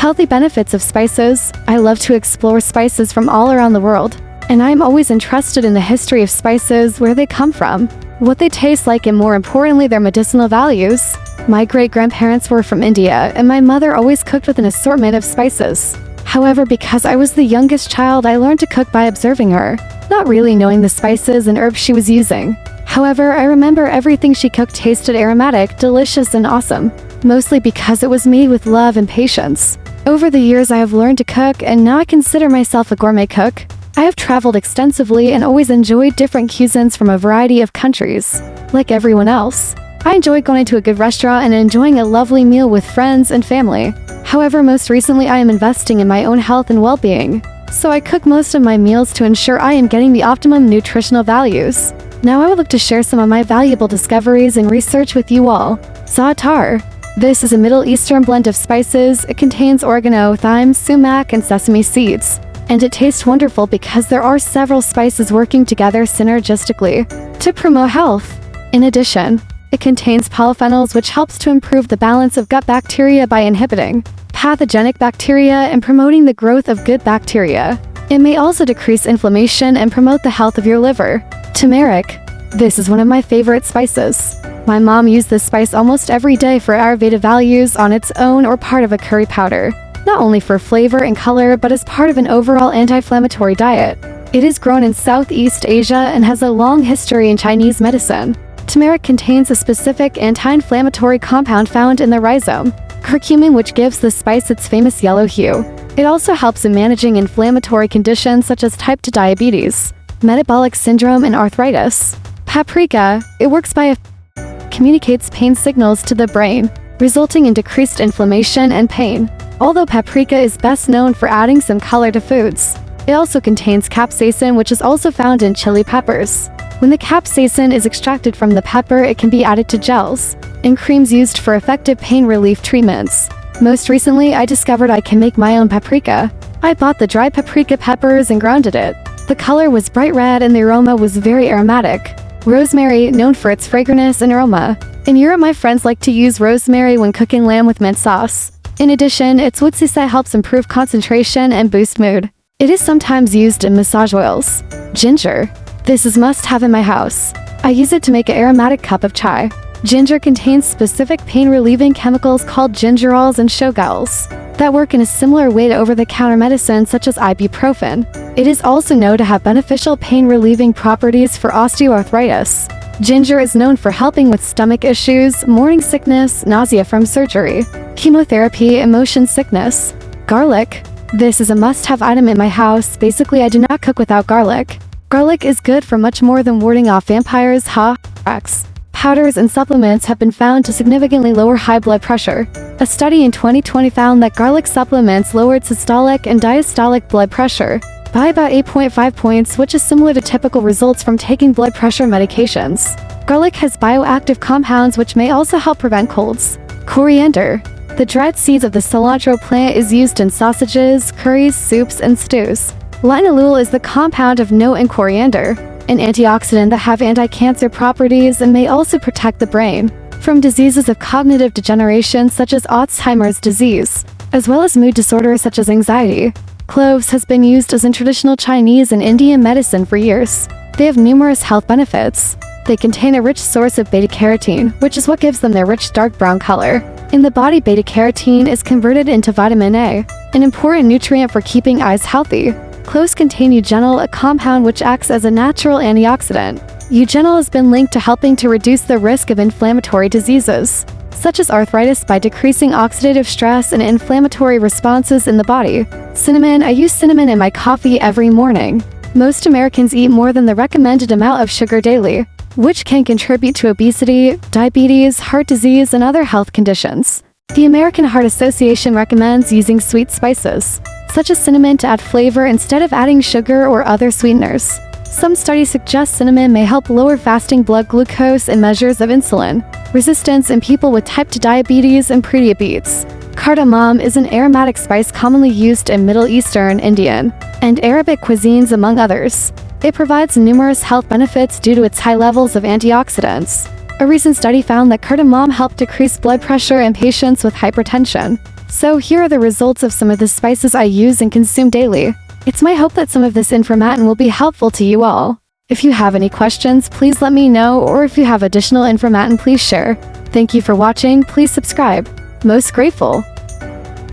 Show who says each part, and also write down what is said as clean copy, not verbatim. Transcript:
Speaker 1: Healthy benefits of spices. I love to explore spices from all around the world, and I'm always interested in the history of spices, where they come from, what they taste like, and more importantly, their medicinal values. My great-grandparents were from India, and my mother always cooked with an assortment of spices. However, because I was the youngest child, I learned to cook by observing her, not really knowing the spices and herbs she was using. However, I remember everything she cooked tasted aromatic, delicious, and awesome, mostly because it was made with love and patience. Over the years, I have learned to cook, and now I consider myself a gourmet cook. I have traveled extensively and always enjoyed different cuisines from a variety of countries. Like everyone else, I enjoy going to a good restaurant and enjoying a lovely meal with friends and family. However, most recently I am investing in my own health and well-being, so I cook most of my meals to ensure I am getting the optimum nutritional values. Now I would like to share some of my valuable discoveries and research with you all. Za'atar. This is a Middle Eastern blend of spices. It contains oregano, thyme, sumac, and sesame seeds. And it tastes wonderful because there are several spices working together synergistically to promote health. In addition, it contains polyphenols, which helps to improve the balance of gut bacteria by inhibiting pathogenic bacteria and promoting the growth of good bacteria. It may also decrease inflammation and promote the health of your liver. Turmeric. This is one of my favorite spices. My mom used this spice almost every day for Ayurveda values on its own or part of a curry powder, not only for flavor and color but as part of an overall anti-inflammatory diet. It is grown in Southeast Asia and has a long history in Chinese medicine. Turmeric contains a specific anti-inflammatory compound found in the rhizome, curcumin, which gives the spice its famous yellow hue. It also helps in managing inflammatory conditions such as type 2 diabetes, metabolic syndrome, and arthritis. Paprika. It works by communicates pain signals to the brain, resulting in decreased inflammation and pain. Although paprika is best known for adding some color to foods, it also contains capsaicin, which is also found in chili peppers. When the capsaicin is extracted from the pepper, it can be added to gels and creams used for effective pain relief treatments. Most recently, I discovered I can make my own paprika. I bought the dried paprika peppers and grounded it. The color was bright red and the aroma was very aromatic. Rosemary, known for its fragrance and aroma. In Europe, my friends like to use rosemary when cooking lamb with mint sauce. In addition, its wutsisa helps improve concentration and boost mood. It is sometimes used in massage oils. Ginger. This is must-have in my house. I use it to make an aromatic cup of chai. Ginger contains specific pain-relieving chemicals called gingerols and shogaols that work in a similar way to over-the-counter medicines such as ibuprofen. It is also known to have beneficial pain-relieving properties for osteoarthritis. Ginger is known for helping with stomach issues, morning sickness, nausea from surgery, chemotherapy, and motion sickness. Garlic. This is a must-have item in my house. Basically, I do not cook without garlic. Garlic is good for much more than warding off vampires. Powders and supplements have been found to significantly lower high blood pressure. A study in 2020 found that garlic supplements lowered systolic and diastolic blood pressure by about 8.5 points, which is similar to typical results from taking blood pressure medications. Garlic has bioactive compounds which may also help prevent colds. Coriander. The dried seeds of the cilantro plant is used in sausages, curries, soups, and stews. Linalool is the compound of note in coriander, an antioxidant that have anti-cancer properties and may also protect the brain from diseases of cognitive degeneration such as Alzheimer's disease, as well as mood disorders such as anxiety. Cloves has been used as in traditional Chinese and Indian medicine for years. They have numerous health benefits. They contain a rich source of beta-carotene, which is what gives them their rich dark brown color. In the body, beta-carotene is converted into vitamin A, an important nutrient for keeping eyes healthy. Cloves contain eugenol, a compound which acts as a natural antioxidant. Eugenol has been linked to helping to reduce the risk of inflammatory diseases, such as arthritis, by decreasing oxidative stress and inflammatory responses in the body. Cinnamon. I use cinnamon in my coffee every morning. Most Americans eat more than the recommended amount of sugar daily, which can contribute to obesity, diabetes, heart disease, and other health conditions. The American Heart Association recommends using sweet spices, such as cinnamon, to add flavor instead of adding sugar or other sweeteners. Some studies suggest cinnamon may help lower fasting blood glucose and measures of insulin resistance in people with type 2 diabetes and prediabetes. Cardamom is an aromatic spice commonly used in Middle Eastern, Indian, and Arabic cuisines, among others. It provides numerous health benefits due to its high levels of antioxidants. A recent study found that cardamom helped decrease blood pressure in patients with hypertension. So here are the results of some of the spices I use and consume daily. It's my hope that some of this information will be helpful to you all. If you have any questions, please let me know, or if you have additional information, please share. Thank you for watching. Please subscribe. Most grateful.